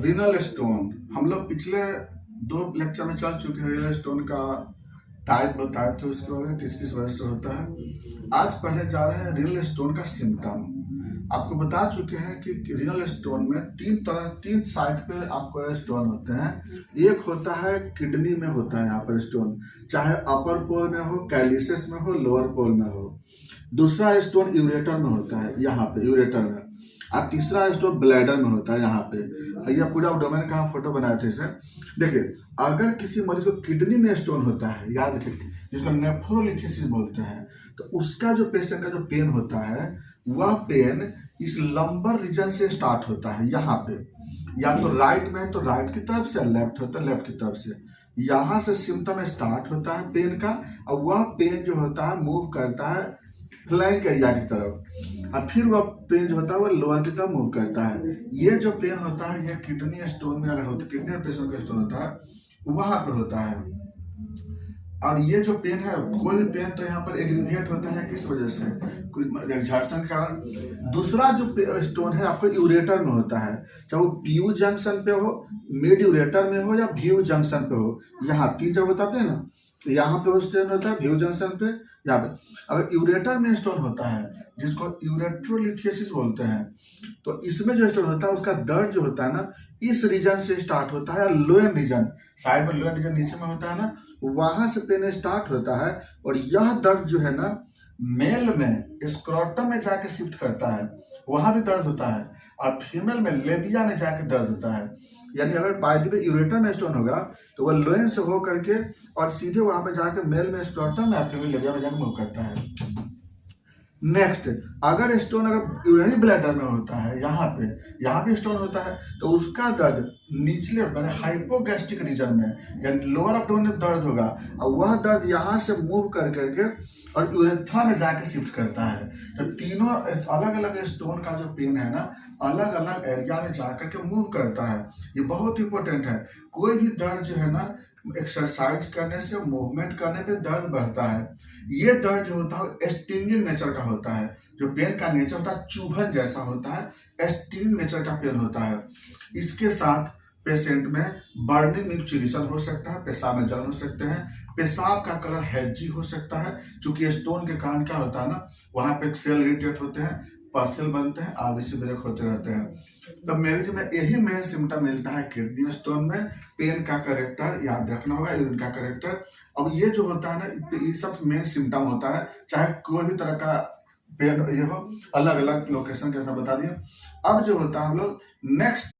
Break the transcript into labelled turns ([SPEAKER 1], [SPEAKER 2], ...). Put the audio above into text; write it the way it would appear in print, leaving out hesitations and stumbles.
[SPEAKER 1] Renal stone हम लोग पिछले 2 लेक्चर में चल चुके हैं। रीनल स्टोन का टाइप बताए थे, उसके बारे में किस किस वजह से होता है। आज पढ़ने जा रहे हैं रीनल स्टोन का सिम्टम। आपको बता चुके हैं कि रीनल स्टोन में तीन साइड पे आपको स्टोन होते हैं। एक होता है किडनी में होता है यहाँ पर स्टोन, चाहे अपर पोल में हो, कैलिसेस में हो, लोअर पोल में हो। दूसरा स्टोन यूरेटर में होता है, यहाँ पे यूरेटर में। और तीसरा स्टोन ब्लैडर में होता है, यहाँ पे। ये पूरा डोमेन का हम फोटो बनाए थे इसमें। देखिए, अगर किसी मरीज को किडनी में स्टोन होता है, याद रखिए, जिसको नेफ्रोलिथेसिस बोलते हैं, तो उसका जो पेशेंट का जो पेन होता है, वह पेन इस लंबर रीजन से स्टार्ट होता है। यहाँ पे या तो राइट में तो राइट की तरफ से, लेफ्ट होता है लेफ्ट की तरफ से। यहाँ से सिम्टम स्टार्ट होता है पेन का, और वह पेन जो होता है मूव करता है फ्लैंक एरिया की तरफ, और फिर वह पेन जो होता है वह लोअर की तरफ मूव करता है। ये जो पेन होता है, यह किडनी स्टोन में अगर होता है, किडनी पेशेंट का स्टोन होता है, वहां पे होता है। और ये जो पेन है, कोई भी पेन तो यहाँ पर एग्रीवेट होता है, किस वजह से? कुछ घर्षण के कारण। दूसरा जो स्टोन है आपको यूरेटर में होता है, चाहे वो पीयू जंक्शन पे हो, मिड यूरेटर में हो, या व्यू जंक्शन पे हो। यहाँ 3 जगह बताते हैं ना, तो यहाँ पे वो स्टोन होता है व्यू जंक्शन पे, यहाँ पे। अगर यूरेटर में स्टोन होता है, जिसको यूरेट्रोलिथियोसिस बोलते हैं, तो इसमें जो स्टोन होता है उसका दर्द जो होता है ना, इस रीजन से स्टार्ट होता है। लोअर रीजन, साइड में लोअर रीजन नीचे में होता है ना, वहां से पेन स्टार्ट होता है। और यह दर्द जो है ना, मेल में स्क्रोटम में जाके शिफ्ट करता है, वहां भी दर्द होता है। और फीमेल में लेबिया में जाके दर्द होता है। यानी अगर बाय द वे यूरेटर में स्टोन होगा, तो वह लोएन से हो करके और सीधे वहां पे जाके मेल में स्क्रोटम या फीमेल लेबिया में जाके मूव करता है। नेक्स्ट, अगर स्टोन अगर यूरिनरी ब्लैडर में होता है, यहाँ पे स्टोन होता है, तो उसका दर्द निचले मैंने हाइपोगैस्ट्रिक रीजन में, यानी लोअर एब्डोमेन में दर्द होगा, और वह दर्द यहाँ से मूव कर करके और यूरेथ्रा में जाके शिफ्ट करता है। तो तीनों अलग अलग स्टोन का जो पेन है ना, अलग अलग एरिया में जाकर के मूव करता है। ये बहुत इंपॉर्टेंट है। कोई भी दर्द जो है ना, एक्सरसाइज करने से, मूवमेंट करने पे दर्द बढ़ता है। ये दर्द जो होता है स्टिंगिंग नेचर का होता है। जो पेन का नेचर होता है चुभन जैसा होता है, स्टिंग नेचर का पेन होता है। इसके साथ पेशेंट में बर्निंग मिक्चुरेशन हो सकता है, पेशाब में जलन हो सकते हैं, पेशाब का कलर हैजी हो सकता है, क्योंकि स्टोन के कारण क्या होता है ना, वहां पे सेल इरिटेट होते हैं, पसल बनते हैं, आगे ब्रेक होते रहते हैं। तो मैरिज में यही मेन सिम्टम मिलता है किडनी स्टोन में। पेन का करेक्टर याद रखना होगा, यूरिन का करेक्टर। अब ये जो होता है ना, ये सब मेन सिम्टम होता है, चाहे कोई भी तरह का पेन ये हो, अलग अलग लोकेशन के साथ बता दिए। अब जो होता है हम लोग नेक्स्ट